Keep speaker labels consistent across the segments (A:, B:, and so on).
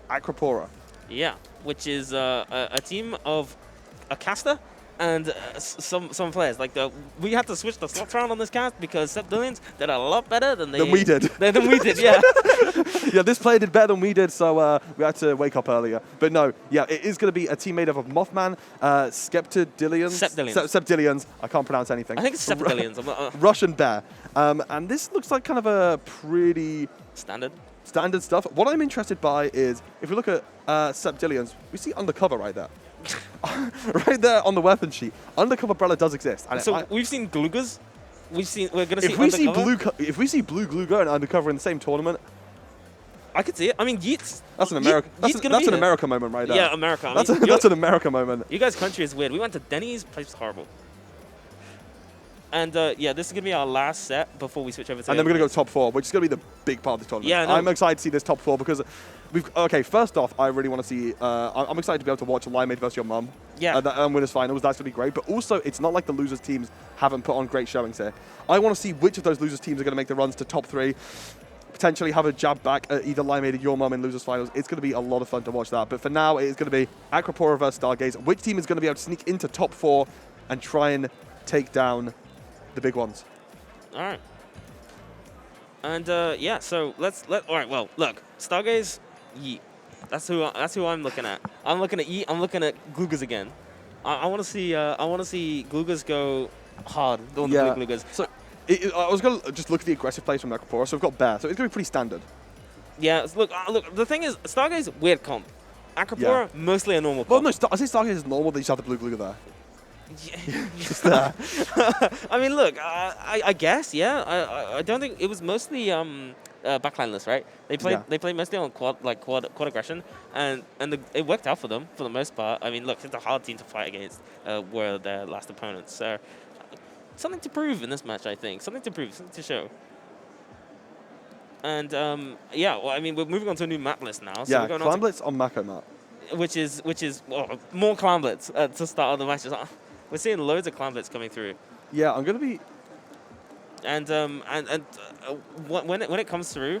A: Acropora.
B: Yeah, which is a team of a caster and some players. Like we had to switch the slots around on this cast because Septillions did a lot better than
A: we did.
B: Than we did, yeah.
A: Yeah, this player did better than we did, so we had to wake up earlier. But no, yeah, it is going to be a team made up of Mothman, Septillions. I can't pronounce anything.
B: I think it's Septillions.
A: Russian Bear. And this looks like kind of a pretty... Standard stuff. What I'm interested by is, if we look at Septillions, we see Undercover right there. Right there on the weapon sheet. Undercover Brella does exist. And
B: so we've seen Glugas. We're going to see
A: Undercover. If we see Blue Gluga and Undercover in the same tournament,
B: I could see it. I mean, Yeet's...
A: That's an America. That's an America moment right there.
B: Yeah, America.
A: That's an America moment.
B: You guys' country is weird. We went to Denny's. Place was horrible. And yeah, this is going to be our last set before we switch over to...
A: And then we're going to go top 4, which is going to be the big part of the tournament.
B: Yeah, no.
A: I'm excited to see this top 4 because okay, first off, I really want to see... I'm excited to be able to watch Limeade versus your mum.
B: Yeah.
A: Winners finals. That's going to be great. But also, it's not like the losers teams haven't put on great showings here. I want to see which of those losers teams are going to make the runs to top 3. Potentially have a jab back at either Limeade or your mum in losers finals. It's going to be a lot of fun to watch that. But for now, it is going to be Acropora versus Stargaze. Which team is going to be able to sneak into top 4 and try and take down the big ones?
B: All right. And yeah, so all right. Well, look, Stargaze, Yeet. That's who I'm looking at. I'm looking at Yeet. I'm looking at Glugas again. I want to see Glugas go hard on the blue Glugas.
A: So I was going to just look at the aggressive plays from Acropora. So we've got Bear. So it's going to be pretty standard.
B: Yeah. Look. The thing is, Stargaze weird comp. Acropora mostly a normal comp.
A: Well, no. I say Stargaze is normal. They just have the blue Gluga there.
B: Yeah.
A: Just there.
B: I mean, look. I guess. Yeah. I don't think it was mostly backlineless, right? They played mostly on quad aggression, and it worked out for them for the most part. I mean, look, it's a hard team to fight against. Were their last opponents, so something to prove in this match, I think. Something to prove, something to show. And yeah, well, I mean, we're moving on to a new map list now. So we're going
A: Clan Blitz on Mako map.
B: Which is more Clan Blitz to start all the matches. We're seeing loads of Clan Blitz coming through.
A: Yeah, I'm gonna be.
B: And when it comes through,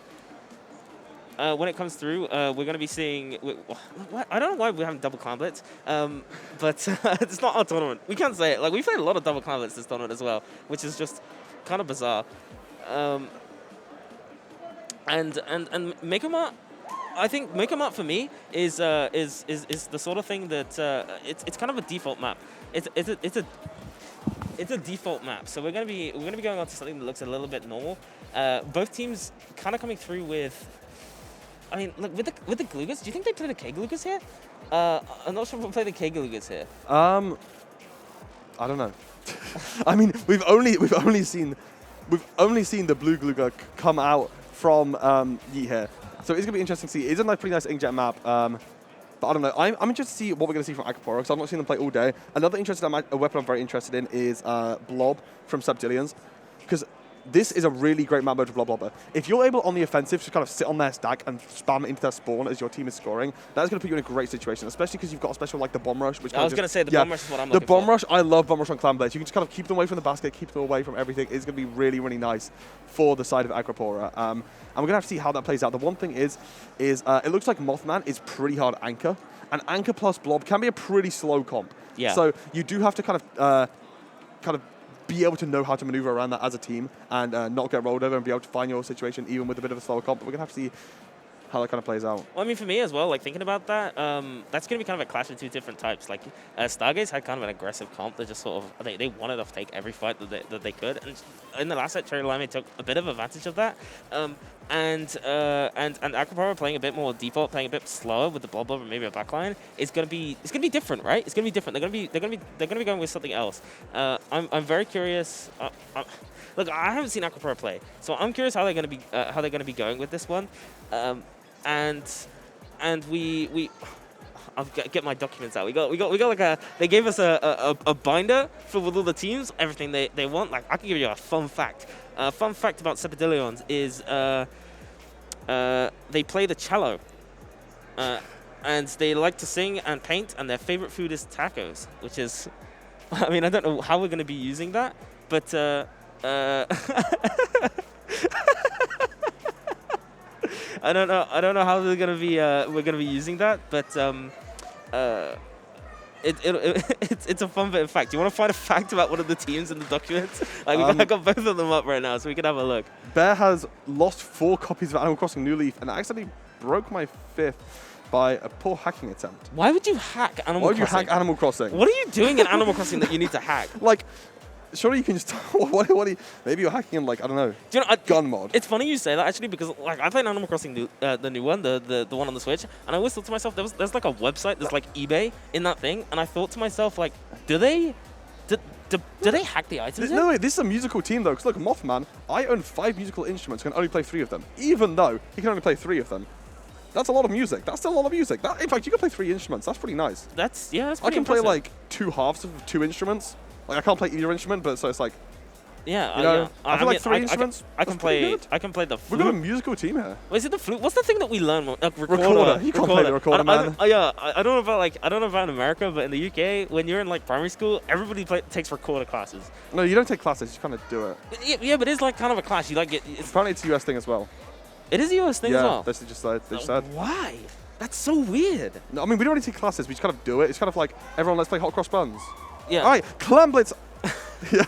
B: we're going to be seeing... I don't know why we haven't double Clan Blitz, but it's not our tournament. We can't say it. Like, we played a lot of double Clan Blitz this tournament as well, which is just kind of bizarre. And Make 'em Up, I think Make 'em Up for me is the sort of thing that it's kind of a default map. It's a default map, so we're gonna be going on to something that looks a little bit normal. Both teams kind of coming through with. I mean, look with the Glugas. Do you think they play the K Glugas here? I'm not sure if we'll play the K Glugas here.
A: I don't know. I mean, we've only seen the blue Gluga come out from Yeet here, so it's gonna be interesting to see. It's a pretty nice inkjet map. But I don't know. I'm interested to see what we're going to see from Acropora because I've not seen them play all day. Another interesting weapon I'm very interested in is Blob from Septillions, because this is a really great map mode for Blob Blobber. If you're able on the offensive to kind of sit on their stack and spam it into their spawn as your team is scoring, that's going to put you in a great situation, especially because you've got a special like the Bomb Rush. Which
B: I was going to say the Bomb Rush is what I'm looking for.
A: The Bomb Rush, I love Bomb Rush on Clan Blitz. You can just kind of keep them away from the basket, keep them away from everything. It's going to be really, really nice for the side of Acropora. And we're going to have to see how that plays out. The one thing is it looks like Mothman is pretty hard Anchor. And Anchor plus Blob can be a pretty slow comp. Yeah. So you do have to kind of be able to know how to maneuver around that as a team and not get rolled over and be able to find your situation even with a bit of a slower comp. But we're going to have to see how that kind of plays out.
B: Well, I mean, for me as well, like thinking about that, that's going to be kind of a clash of two different types. Like Stargaze had kind of an aggressive comp that just sort of they wanted to take every fight that they could, and in the last set, Cherry Limeade took a bit of advantage of that. And Acropora playing a bit more default, playing a bit slower with the Blob Blob and maybe a backline is gonna be different, right? It's gonna be different. They're gonna be going with something else. I'm very curious. Look, I haven't seen Acropora play, so I'm curious how they're gonna be going with this one. And we I'll get my documents out. We got like they gave us a binder filled with all the teams, everything they want. Like I can give you a fun fact. Fun fact about Septillions is they play the cello, and they like to sing and paint, and their favorite food is tacos, which is, I mean, I don't know how we're going to be using that, but I don't know how we're gonna be using that, but it's a fun bit of fact. Do you want to find a fact about one of the teams in the documents? Like I got both of them up right now, so we can have a look.
A: Bear has lost 4 copies of Animal Crossing New Leaf and accidentally broke my 5th by a poor hacking attempt.
B: Why would you hack Animal Crossing?
A: Why would you hack Animal Crossing?
B: What are you doing in Animal Crossing that you need to hack?
A: Like, surely you can just maybe you're hacking in, like, I don't know,
B: do you know,
A: gun mod.
B: It's funny you say that, actually, because like I played Animal Crossing the new one, the one on the Switch, and I always thought to myself, there's like a website, there's like eBay in that thing, and I thought to myself, like, do they hack the items?
A: No, wait, this is a musical team though, because look, Mothman, I own 5 musical instruments, can only play 3 of them, even though he can only play 3 of them. That's a lot of music. That's still a lot of music. In fact, you can play 3 instruments. That's pretty nice.
B: That's pretty
A: I can
B: impressive.
A: play like 2 halves of 2 instruments. Like I can't play either instrument, but so it's like,
B: yeah,
A: you know,
B: yeah.
A: I feel like 3 instruments.
B: I can play the flute.
A: We've got a musical team here.
B: Wait, is it the flute? What's the thing that we learn?
A: Recorder. You can't play the recorder, man.
B: I don't know about in America, but in the UK, when you're in like primary school, everybody takes recorder classes.
A: No, you don't take classes. You kind of do it.
B: Yeah, but it's like kind of a class. You like it.
A: Apparently, it's a US thing as well.
B: It is a US thing as well.
A: Yeah, they just said.
B: Why? That's so weird.
A: No, I mean, we don't really take classes. We just kind of do it. It's kind of like, everyone, let's play Hot Cross Buns.
B: Yeah.
A: All right, Clam Blitz. Yeah.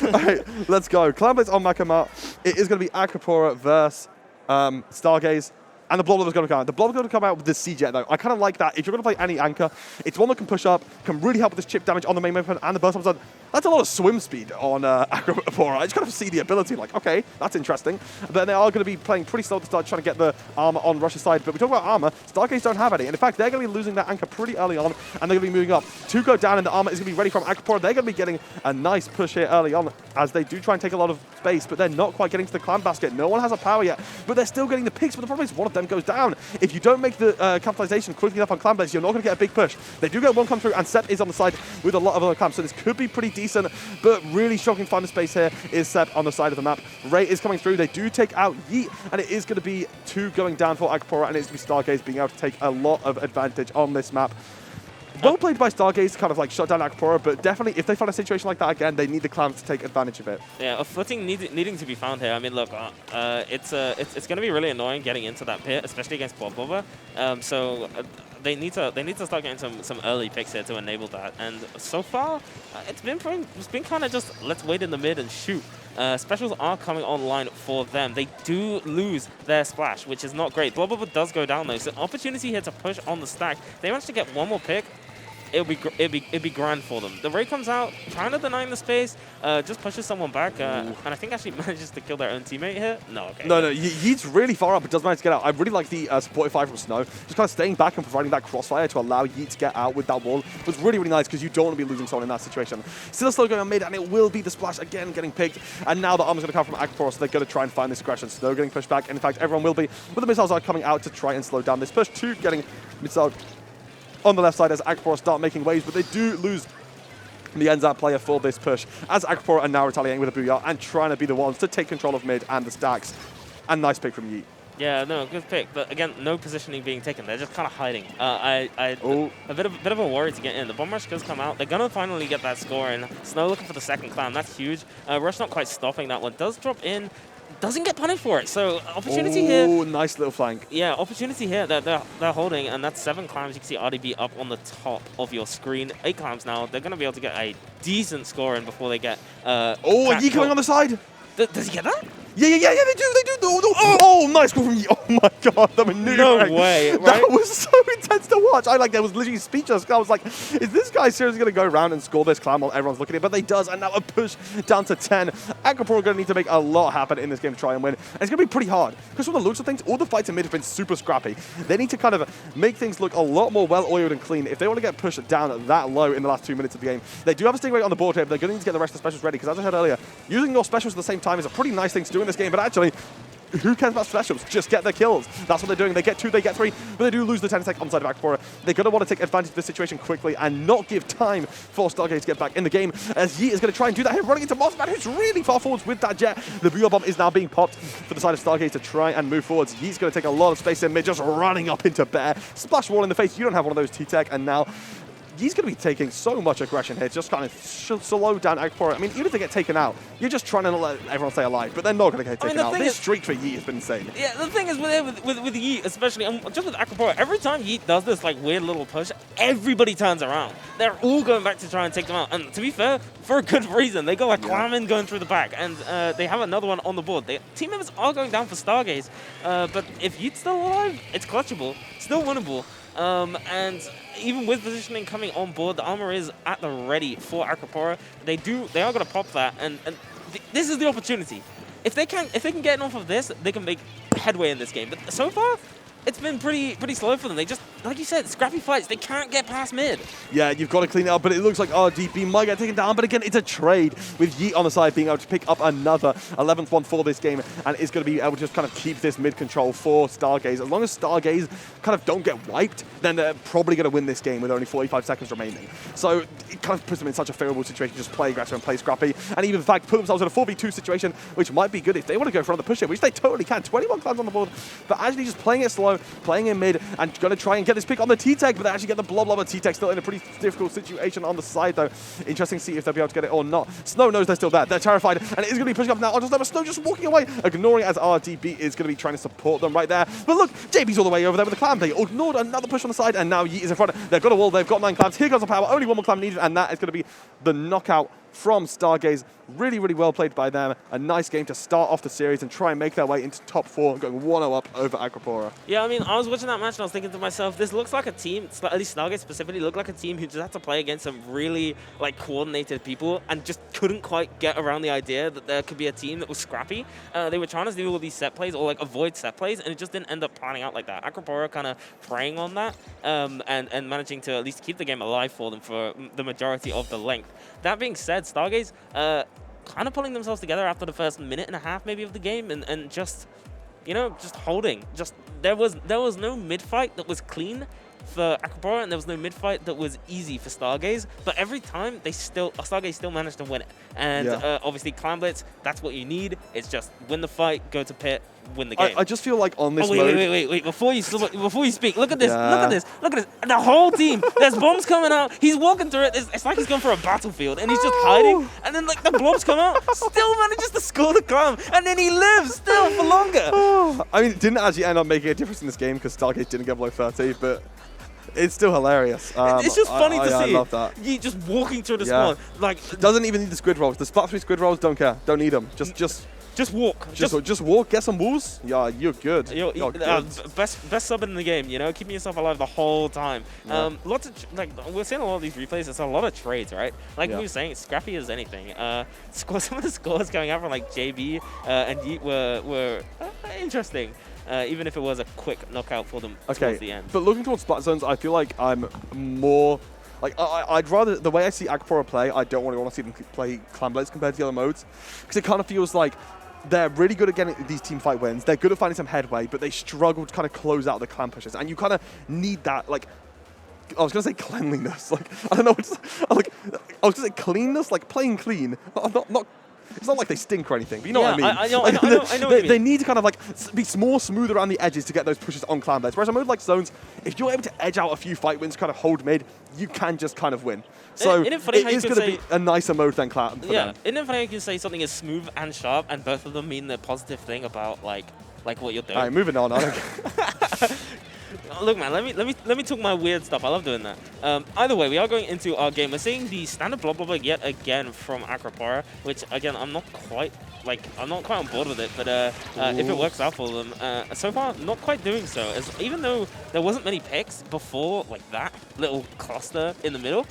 A: All right, let's go. Clam Blitz on Makamat. It is going to be Acropora versus Stargaze. And the Blob is going to come out. The Blob is going to come out with the C-Jet, though. I kind of like that. If you're going to play any anchor, it's one that can push up, can really help with this chip damage on the main weapon and the burst bombs. That's a lot of swim speed on Acropora. I just kind of see the ability, like, okay, that's interesting. But they are going to be playing pretty slow to start, trying to get the armor on Rush's side. But we talk about armor, Stargaze don't have any. And in fact, they're going to be losing their anchor pretty early on, and they're going to be moving up. 2 go down, and the armor is going to be ready from Acropora. They're going to be getting a nice push here early on, as they do try and take a lot of space, but they're not quite getting to the clam basket. No one has a power yet, but they're still getting the picks. But the problem is one of them goes down. If you don't make the capitalization quickly enough on Clam Blaze, you're not going to get a big push. They do get one come through, and Sep is on the side with a lot of other clams, so this could be pretty decent, but really shocking find the space here is Sep on the side of the map. Ray is coming through. They do take out Yeet, and it is going to be 2 going down for Acropora, and it's going to be Stargaze being able to take a lot of advantage on this map. Well played by Stargaze to kind of like shut down Acropora, but definitely if they find a situation like that again, they need the clams to take advantage of it.
B: Yeah, a footing needing to be found here. I mean, look, it's going to be really annoying getting into that pit, especially against Boba. They need to start getting some early picks here to enable that. And so far, it's been kind of just let's wait in the mid and shoot. Specials are coming online for them. They do lose their splash, which is not great. Boba does go down though, so opportunity here to push on the stack. They managed to get one more pick. It'd be grand for them. The Ray comes out, trying to deny the space, just pushes someone back, and I think actually manages to kill their own teammate here. No, okay.
A: No, Yeet's really far up, but does manage to get out. I really like the supportive fire from Snow. Just kind of staying back and providing that crossfire to allow Yeet to get out with that wall was really, really nice because you don't want to be losing someone in that situation. Still slow going on mid, and it will be the splash again getting picked. And now the armor's going to come from Acropora, so they're going to try and find this aggression. Snow getting pushed back, and in fact, everyone will be. But the missiles are coming out to try and slow down this push. 2 getting missile on the left side as Acropora start making waves, but they do lose the ends-out player for this push, as Acropora are now retaliating with a Booyah and trying to be the ones to take control of mid and the stacks. And nice pick from Yeet.
B: Yeah, no, good pick. But again, no positioning being taken. They're just kind of hiding. A bit of a worry to get in. The bomb rush does come out. They're gonna finally get that score in. Snow looking for the second clam. That's huge. Rush not quite stopping that one. Does drop in. Doesn't get punished for it. So opportunity here.
A: Oh, nice little flank.
B: Yeah, opportunity here that they're holding, and that's 7 clams. You can see RDB up on the top of your screen. 8 clams now. They're gonna be able to get a decent score in before they get.
A: Yeet coming on the side.
B: Does he get that?
A: Yeah, they do. Oh, nice goal from Yeet. Oh my god, the maneuvering.
B: No way, right?
A: That was so intense to watch. I was literally speechless. I was like, is this guy seriously going to go around and score this clam while everyone's looking at it? But they does, and now a push down to 10. Acropora are going to need to make a lot happen in this game to try and win. And it's going to be pretty hard, because from the looks of things, all the fights in mid have been super scrappy. They need to kind of make things look a lot more well-oiled and clean if they want to get pushed down that low in the last 2 minutes of the game. They do have a Stingray on the board here, but they're going to need to get the rest of the specials ready, because as I said earlier, using your specials at the same time is a pretty nice thing to do in this game, but actually, who cares about specials? Just get their kills. That's what they're doing. They get 2, they get 3, but they do lose the 10 attack on the side of Acropora. They're going to want to take advantage of this situation quickly and not give time for Stargaze to get back in the game, as Yeet is going to try and do that here, running into Mothman, who's really far forwards with that jet. The Booyah Bomb is now being popped for the side of Stargaze to try and move forwards. Yeet's going to take a lot of space in mid, just running up into Bear. Splash wall in the face. You don't have one of those T-Tech, and now he's going to be taking so much aggression here, just kind of slow down Acropora. I mean, even if they get taken out, you're just trying to let everyone stay alive, but they're not going to get taken out. This streak for Yeet has been insane.
B: Yeah, the thing is with Yeet, especially, just with Acropora, every time Yeet does this like weird little push, everybody turns around. They're all going back to try and take them out. And to be fair, for a good reason. They go like Clam going through the back, and they have another one on the board. Team members are going down for Stargaze, but if Yeet's still alive, it's clutchable, still winnable. And even with positioning coming on board, the armor is at the ready for Acropora. They are going to pop that, and this is the opportunity. If they can get off of this, they can make headway in this game. But so far, it's been pretty slow for them. They just, like you said, scrappy fights. They can't get past mid.
A: Yeah, you've got to clean it up, but it looks like RDB might get taken down. But again, it's a trade with Yeet on the side being able to pick up another 11th one for this game, and is going to be able to just kind of keep this mid control for Stargaze. As long as Stargaze kind of don't get wiped, then they're probably going to win this game with only 45 seconds remaining. So it kind of puts them in such a favorable situation, just play aggressive and play scrappy, and even in fact put themselves in a 4v2 situation, which might be good if they want to go for another push here, which they totally can. 21 clans on the board, but actually just playing it slow, playing in mid, and going to try and get this pick on the T-Tech, but they actually get the Blob Lob. T-Tech still in a pretty difficult situation on the side, though. Interesting to see if they'll be able to get it or not. Snow knows they're still there. They're terrified, and it is going to be pushing up now onto Snow. Snow just walking away, ignoring it as RDB is going to be trying to support them right there. But look, JB's all the way over there with the clam. They ignored another push on the side, and now Yeet is in front. They've got a wall. They've got 9 clams. Here comes the power. Only one more clam needed, and that is going to be the knockout from Stargaze. Really, really well played by them. A nice game to start off the series and try and make their way into top 4, going 1-0 up over Acropora.
B: Yeah, I mean, I was watching that match and I was thinking to myself, this looks like a team, at least Stargaze specifically, looked like a team who just had to play against some really like coordinated people and just couldn't quite get around the idea that there could be a team that was scrappy. They were trying to do all these set plays or like avoid set plays, and it just didn't end up planning out like that. Acropora kind of preying on that and managing to at least keep the game alive for them for the majority of the length. That being said, Stargaze kind of pulling themselves together after the first minute and a half maybe of the game, and just, you know, just holding. Just there was no mid fight that was clean for Acropora, and there was no mid fight that was easy for Stargaze. But every time Stargaze still managed to win it. And obviously Clan Blitz, that's what you need. It's just win the fight, go to pit, win the game.
A: I just feel like on this
B: mode... Wait. Before you speak, look at this. Look at this. The whole team. There's bombs coming out. He's walking through it. It's like he's gone for a battlefield, and he's just hiding. And then like the blobs come out, still manages to score the clam, and then he lives still for longer.
A: I mean, it didn't actually end up making a difference in this game because Stargaze didn't get below 30, but it's still hilarious.
B: It's just funny to see.
A: I love that.
B: Yeet just walking through the spawn. Like,
A: doesn't even need the squid rolls. The Splat 3 squid rolls, don't care. Don't need them. Just walk. Just walk, get some walls. Yeah, you're good. You're good.
B: Best sub in the game, you know, keeping yourself alive the whole time. Yeah. Lots of we're seeing a lot of these replays. It's a lot of trades, right? Like we were saying, it's scrappy as anything. Some of the scores going out from like JB and Yeet were interesting. Even if it was a quick knockout for them towards the end.
A: But looking towards Splat Zones, I feel like I'm more... Like, I'd rather... The way I see Acropora play, I don't want to see them play Clan Blitz compared to the other modes. Because it kind of feels like they're really good at getting these team fight wins. They're good at finding some headway, but they struggle to kind of close out the clan pushes. And you kind of need that, like... I was going to say cleanliness. Like, I don't know. I was going to say cleanness, like playing clean. Not it's not like they stink or anything, but you know what I mean.
B: I know what you mean.
A: They need to kind of like be more smooth around the edges to get those pushes on Clan Blitz. Whereas a mode like Zones, if you're able to edge out a few fight wins, kind of hold mid, you can just kind of win. So it is going to be a nicer mode than Clan.
B: Yeah, isn't it funny you can say something is smooth and sharp, and both of them mean the positive thing about like what you're doing.
A: All right, moving on. I don't
B: Look, man, let me talk my weird stuff. I love doing that. Either way, we are going into our game. We're seeing the standard blob blobber yet again from Acropora, which again I'm not quite on board with it. But if it works out for them, so far not quite doing so. As even though there wasn't many picks before, like that little cluster in the middle.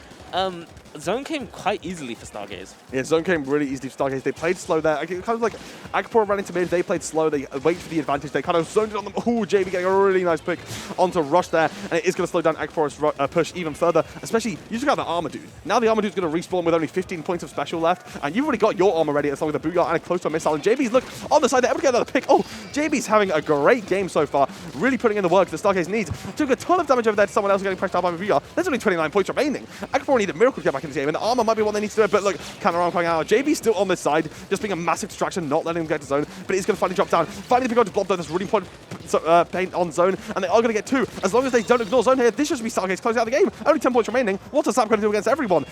B: Zone came quite easily for Stargaze. Yeah,
A: Zone came really easily for Stargaze. They played slow there. Kind of like Acropora ran into mid. They played slow. They waited for the advantage. They kind of zoned it on them. Ooh, JB getting a really nice pick onto Rush there. And it is going to slow down Acropora's push even further. Especially, you just got the Armor Dude. Now the Armor Dude's going to respawn with only 15 points of special left. And you've already got your armor ready as long as the Booyah and a close to a missile. And JB's look on the side. They're able to get another pick. Oh, JB's having a great game so far. Really putting in the work that Stargaze needs. Took a ton of damage over there to someone else getting pressed out by Booyah. There's only 29 points remaining. Acropora need a miracle to get back in the game. And the armor might be what they need to do, but look, counter-arm coming out. JB's still on this side, just being a massive distraction, not letting him get to zone, but he's going to finally drop down. Finally pick up the blob, though. That's really important paint on zone, and they are going to get 2. As long as they don't ignore zone here, this should be Stargaze closing out the game. Only 10 points remaining. What is Zap going to do against everyone?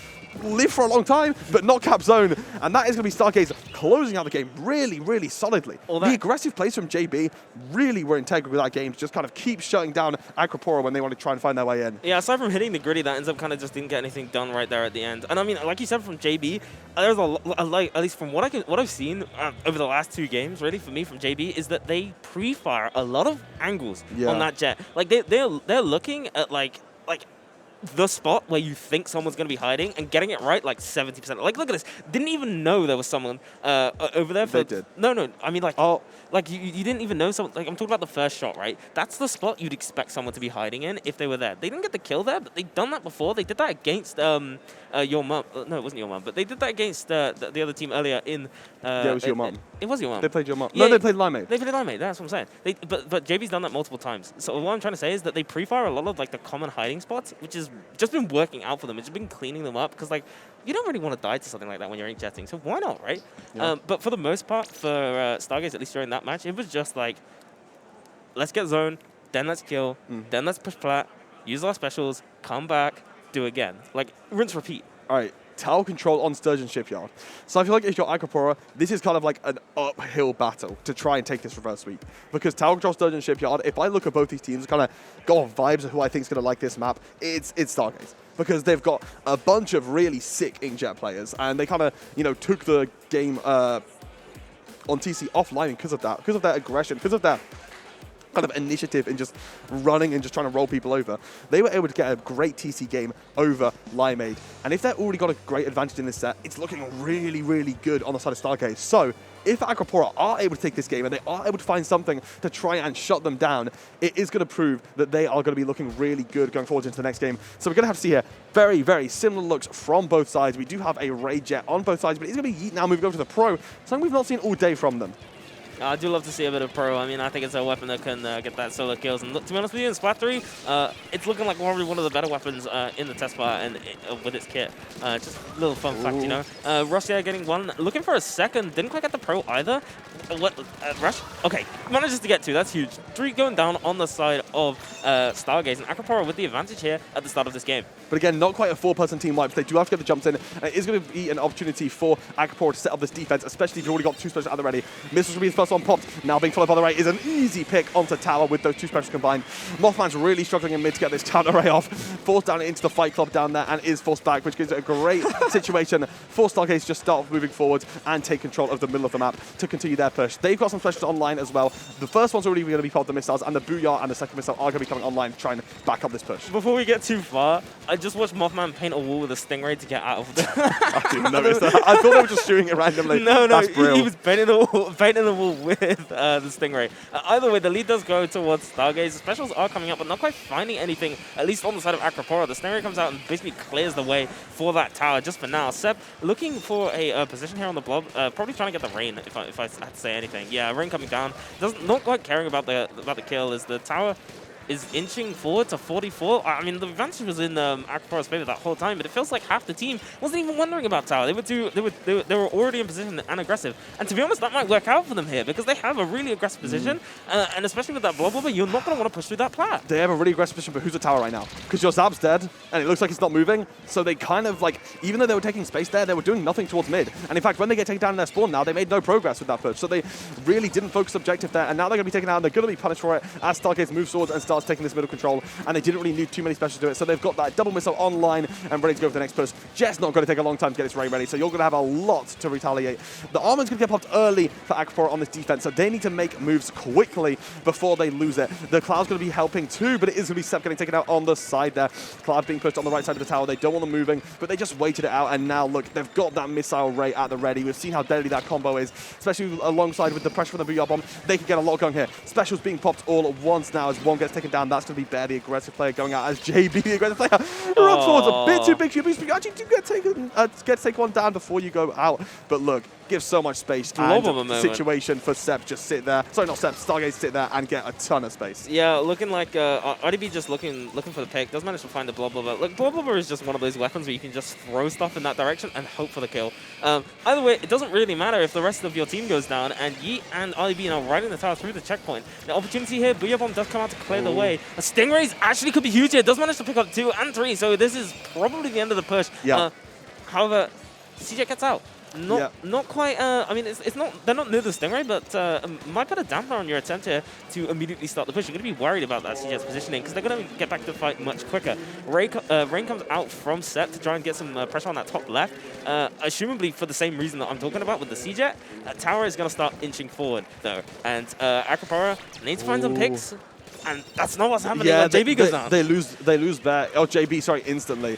A: Live for a long time, but not cap zone. And that is going to be Stargaze closing out the game really, really solidly. The aggressive plays from JB really were integral with that game to just kind of keep shutting down Acropora when they want to try and find their way in.
B: Yeah, aside from hitting the gritty, that ends up kind of just didn't get anything done right there at the end. And I mean, like you said, from JB, there's at least from what I've seen over the last 2 games, really for me from JB, is that they pre-fire a lot of angles on that jet. Like they're looking at like the spot where you think someone's going to be hiding and getting it right like 70%. Like, look at this. Didn't even know there was someone over there.
A: They did.
B: No. I mean, like, like you didn't even know someone. Like, I'm talking about the first shot, right? That's the spot you'd expect someone to be hiding in if they were there. They didn't get the kill there, but they'd done that before. They did that against your mum. No, it wasn't your mum, but they did that against the other team earlier in.
A: Yeah, it was your mum.
B: It was your mum.
A: They played your mum.
B: Yeah,
A: no, they played Limeade.
B: They played Limeade. That's what I'm saying. But JB's done that multiple times. So what I'm trying to say is that they pre-fire a lot of like the common hiding spots, which has just been working out for them. It's just been cleaning them up because like you don't really want to die to something like that when you're inkjetting. So why not, right? Yeah. But for the most part, for Stargaze, at least during that match, it was just like, let's get zone, then let's kill, then let's push plat, use our specials, come back, do again. Like rinse, repeat.
A: All right. Tower control on Sturgeon Shipyard. So I feel like if you're Acropora, this is kind of like an uphill battle to try and take this reverse sweep. Because Tower control Sturgeon Shipyard, if I look at both these teams, kind of go off vibes of who I think is going to like this map, it's Stargaze. Because they've got a bunch of really sick inkjet players, and they kind of, took the game on TC offline because of that, because of their aggression, because of their kind of initiative in just running and just trying to roll people over. They were able to get a great TC game over Limeade. And if they've already got a great advantage in this set, it's looking really, really good on the side of Stargaze. So if Acropora are able to take this game and they are able to find something to try and shut them down, it is going to prove that they are going to be looking really good going forward into the next game. So we're going to have to see here very, very similar looks from both sides. We do have a Raid Jet on both sides, but it's going to be Yeet now moving over to the Pro, something we've not seen all day from them.
B: I do love to see a bit of Pro. I mean, I think it's a weapon that can get that solo kills. And look, to be honest with you, in Splat 3, it's looking like probably one of the better weapons in the test bar and with its kit. Just a little fun fact, Russia getting one. Looking for a second. Didn't quite get the Pro either. What? Rush? Okay. Manages to get 2. That's huge. 3 going down on the side of Stargaze. And Acropora with the advantage here at the start of this game.
A: But again, not quite a 4-person team wipe. They do have to get the jumps in. It is going to be an opportunity for Acropora to set up this defense, especially if you've already got 2 specials at the ready. Missiles will be the first one popped. Now being followed by the Ray is an easy pick onto Tower with those 2 specials combined. Mothman's really struggling in mid to get this counter Ray off. Forced down into the Fight Club down there and is forced back, which gives it a great situation for Stargaze to just start moving forward and take control of the middle of the map to continue their push. They've got some specials online as well. The first one's already going to be popped, the missiles, and the Booyah and the second missile are going to be coming online to try and back up this push.
B: Before we get too far, I just watched Mothman paint a wall with a Stingray to get out of the...
A: I didn't notice that. I thought they were just shooting it randomly.
B: No, he was painting the wall with the Stingray. Either way, the lead does go towards Stargaze. The specials are coming up, but not quite finding anything, at least on the side of Acropora. The Stingray comes out and basically clears the way for that tower just for now. Seb looking for a position here on the blob, probably trying to get the rain, if I had to say anything. Yeah, rain coming down. Not quite caring about the kill as the tower is inching forward to 44. I mean, the advantage was in Acropora's favor that whole time, but it feels like half the team wasn't even wondering about tower. They were already in position and aggressive. And to be honest, that might work out for them here because they have a really aggressive position, and especially with that blob over, you're not going to want to push through that plat.
A: They have a really aggressive position, but who's the tower right now? Because your Zab's dead, and it looks like it's not moving. So they kind of like, even though they were taking space there, they were doing nothing towards mid. And in fact, when they get taken down in their spawn now, they made no progress with that push. So they really didn't focus objective there, and now they're going to be taken out, and they're going to be punished for it as Stargaze moves forward and starts taking this middle control. And they didn't really need too many specials to do it, so they've got that double missile online and ready to go for the next push. Just not going to take a long time to get this raid ready, so you're going to have a lot to retaliate. The Armor's going to get popped early for Acropora on this defense, so they need to make moves quickly before they lose it. The Cloud's going to be helping too, but it is going to be Sep getting taken out on the side there. Cloud being pushed on the right side of the tower. They don't want them moving, but they just waited it out, and now look, they've got that missile ray at the ready. We've seen how deadly that combo is, especially alongside with the pressure from the Booyah bomb. They can get a lot going here. Specials being popped all at once now as one gets taken down. That's going to be Bear, the aggressive player, going out as JB, the aggressive player, runs forwards a bit too big for you. You actually do get to take one down before you go out. But look, gives so much space.
B: Global
A: and
B: moment.
A: situation for Sep just sit there. Sorry, not Sep, Stargaze sit there and get a ton of space.
B: Yeah, looking like RDB just looking for the pick. Does manage to find the Blob Blubber. Look, Blob Blubber is just one of those weapons where you can just throw stuff in that direction and hope for the kill. Either way, it doesn't really matter if the rest of your team goes down, and Yeet and RDB are riding the tower through the checkpoint. The opportunity here, Booyah Bomb does come out to clear the way. A Stingrays actually could be huge here. Does manage to pick up 2 and 3, so this is probably the end of the push.
A: Yeah.
B: However, CJ gets out. Not quite. I mean, it's not. They're not near the Stingray, but might put a damper on your attempt here to immediately start the push. You're going to be worried about that CJ's positioning because they're going to get back to the fight much quicker. Rain comes out from Sep to try and get some pressure on that top left, assumably for the same reason that I'm talking about with the CJ. Tower is going to start inching forward though, and Acropora needs to find some picks. And that's not what's happening when JB goes down.
A: They lose back. Oh, JB, sorry, instantly.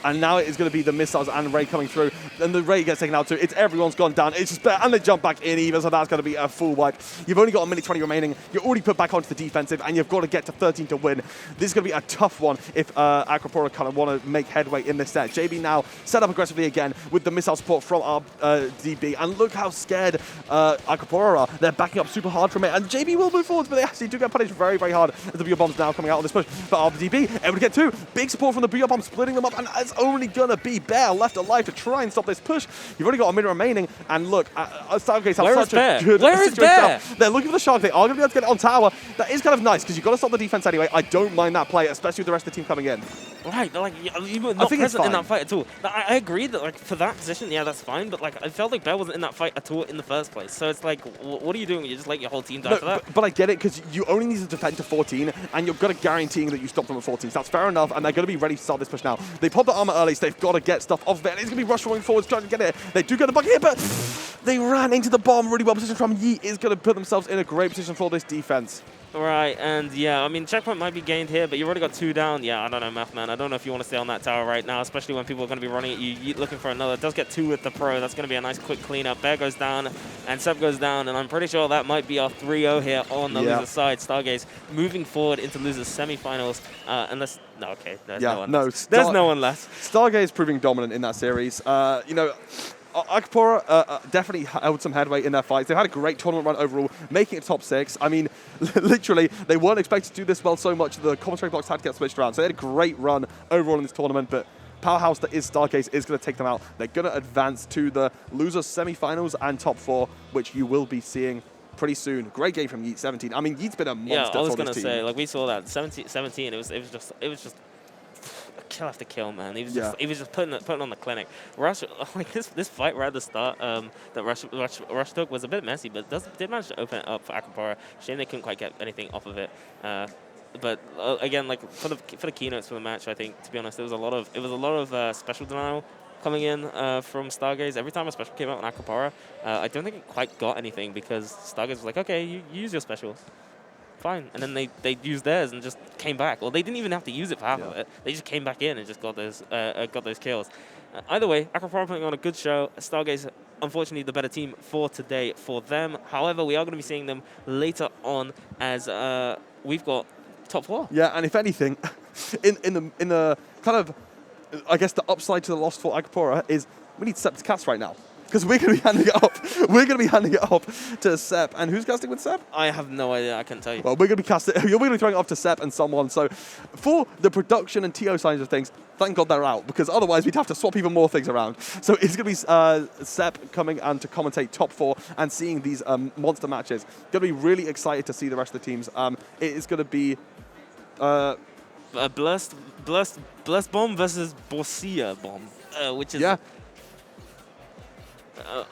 A: And now it is going to be the missiles and Ray coming through. And the Ray gets taken out too. It's everyone's gone down. It's just better. And they jump back in even, so that's going to be a full wipe. You've only got a minute 20 remaining. You're already put back onto the defensive, and you've got to get to 13 to win. This is going to be a tough one if Acropora kind of want to make headway in this set. JB now set up aggressively again with the missile support from our DB. And look how scared Acropora are. They're backing up super hard from it. And JB will move forward, but they actually do get punished very, very hard as the Booyah Bombs now coming out on this push. But RDB able to get 2. Big support from the Booyah Bomb, splitting them up, and it's only going to be Bear left alive to try and stop this push. You've only got a minute remaining, and look, Stargaze have such a good situation. They're looking for the Shark. They are going to be able to get it on tower. That is kind of nice, because you've got to stop the defense anyway. I don't mind that play, especially with the rest of the team coming in.
B: Right, like, you were not present in that fight at all. I agree that, like, for that position, yeah, that's fine, but, like, I felt like Bear wasn't in that fight at all in the first place. So it's like, what are you doing? You just let your whole team die for that?
A: But I get it, because you only need to defend to 14, and you're going to guaranteeing that you stop them at 14. So that's fair enough, and they're going to be ready to start this push now. They pop the armor early, so they've got to get stuff off of it, and it's going to be rush rolling forwards trying to get it. They do get the bucket here, but they ran into the bomb really well positioned from Yeet is going to put themselves in a great position for this defense.
B: Right, and yeah, I mean, checkpoint might be gained here, but you already got 2 down. Yeah, I don't know, Math Man. I don't know if you want to stay on that tower right now, especially when people are going to be running at you. Yeet looking for another. Does get 2 with the pro. That's going to be a nice quick cleanup. Bear goes down, and Sep goes down, and I'm pretty sure that might be our 3-0 here on the loser side. Stargaze moving forward into losers semifinals, unless... No, okay, there's no one left. There's no one left.
A: Stargaze proving dominant in that series. You know... Acropora definitely held some headway in their fights. They've had a great tournament run overall, making it top 6. I mean, literally, they weren't expected to do this well so much. The commentary blocks had to get switched around. So they had a great run overall in this tournament, but powerhouse that is Stargaze is going to take them out. They're going to advance to the losers semifinals and top 4, which you will be seeing pretty soon. Great game from Yeet 17. I mean, Yeet's been a monster.
B: Yeah, I was
A: going to
B: say, like, we saw that 17. It was just kill after kill, man. He was just putting on the clinic. Rush, like this fight right at the start that Rush took was a bit messy, but did manage to open it up for Acropora. Shame they couldn't quite get anything off of it. But again, like for the keynotes for the match, I think, to be honest, it was a lot of special denial coming in from Stargaze. Every time a special came out on Acropora, I don't think it quite got anything because Stargaze was like, okay, you use your special. Fine, and then they used theirs and just came back. Well, they didn't even have to use it for half of it. They just came back in and just got those kills. Either way, Acropora putting on a good show. Stargaze, unfortunately, the better team for today for them. However, we are going to be seeing them later on as we've got top 4. Yeah,
A: and if anything, in the kind of, I guess the upside to the loss for Acropora is we need Sep to cast right now. Because we're going to be handing it off. We're going to be handing it off to Sep. And who's casting with Sep?
B: I have no idea. I couldn't tell you.
A: Well, we're going to be casting. You're going to be throwing it off to Sep and someone. So for the production and TO signs of things, thank God they're out. Because otherwise we'd have to swap even more things around. So it's going to be Sep coming and to commentate top 4 and seeing these monster matches. Going to be really excited to see the rest of the teams. It is going to be...
B: Blessed Bomb versus Borsia Bomb, which is...
A: Yeah.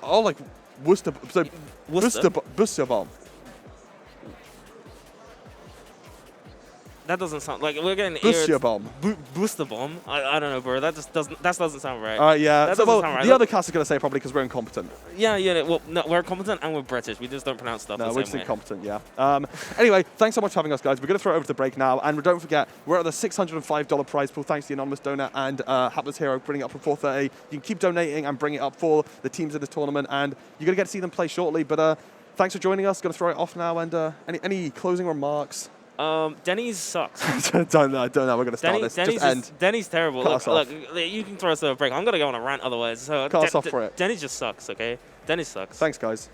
A: Like Worcester. So Worcester Bomb.
B: That doesn't sound like we're getting
A: Booster Bomb.
B: Booster Bomb. I don't know, bro. That doesn't sound right.
A: Yeah.
B: That doesn't sound right.
A: The other cast is going to say probably because we're incompetent.
B: Yeah. Well, no, we're competent and we're British. We just don't pronounce stuff.
A: No,
B: the
A: we're
B: same
A: just
B: way.
A: incompetent. Yeah. Anyway, thanks so much for having us, guys. We're going to throw it over to the break now, and don't forget we're at the $605 prize pool thanks to the anonymous donor and Hapless Hero bringing it up from 4:30. You can keep donating and bring it up for the teams in the tournament, and you're going to get to see them play shortly. But thanks for joining us. Going to throw it off now, and any closing remarks.
B: Denny's sucks.
A: I don't know. We're going to start this.
B: Denny's
A: Just end.
B: Denny's terrible.
A: Cut us
B: Look,
A: off.
B: you can throw us a break. I'm gonna go on a rant otherwise. So
A: Cut us off for it.
B: Denny's just sucks. Okay, Denny's sucks.
A: Thanks, guys.